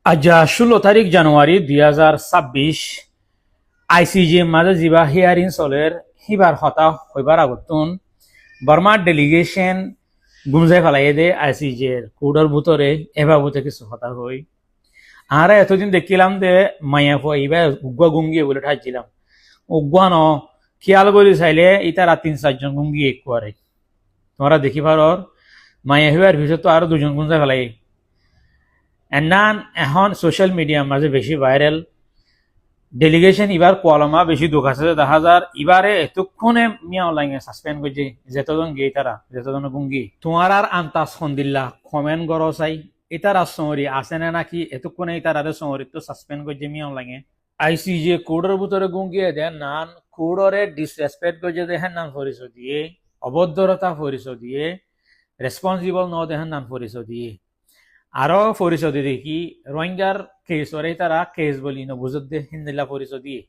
আজ 16 তারিখ জানুয়ারি 2026 আইসিজি মাঝে যা হিয়ারিং চলের সিবার হতা হইবার আগতুন বর্মার ডেলিগেশন গুমজাই ফেলাই দে আইসিজি এর কোডর ভিতরে এভাবে কিছু হতা হই। আর এতদিন দেখিলাম যে মাইয়া ফুয়া ইবার উগুয়া গুঙ্গিয়ে বলে ঠাইছিলাম উগুয়া ন খেয়াল করে চাইলে ইতারা 3-4 জন গুঙ্গিয়ে করে তোমরা দেখি পারর মাইয়া হইবার ভিতর তো আরো 2 জন গুঞ্জা ফেলাই এনান এখন সোশ্যাল মিডিয়ার মাঝে বেশি ভাইরাল ডেলিগেশন এবার কলমা বেশি দুঃখ আছে দেখা যার এবারে এতক্ষণে মিয়া অনলাইনে সাসপেন্ড করছে যেতজন গিয়ে তারা যেতজন গুঙ্গি তোমার আর আন্তাজ সন্দিল্লা কমেন্ট করো চাই এটার আর সমরি আছে না নাকি এতক্ষণে তার আর সমরি তো সাসপেন্ড করছে মিয়া অনলাইনে আইসিজে কোডের ভিতরে গুঙ্গিয়ে দেন নান কোডরে ডিসরেসপেক্ট করছে দেখেন নান পরিচয় দিয়ে অভদ্রতা পরিচয় দিয়ে রেসপন্সিবল ন দেখেন নান পরিচয় দিয়ে আরো পরিচয় দেখি রোহিঙ্গার কেস ওরে তারা কেস বলি না বুঝতে হিন্দিলা পরিচয় দিয়ে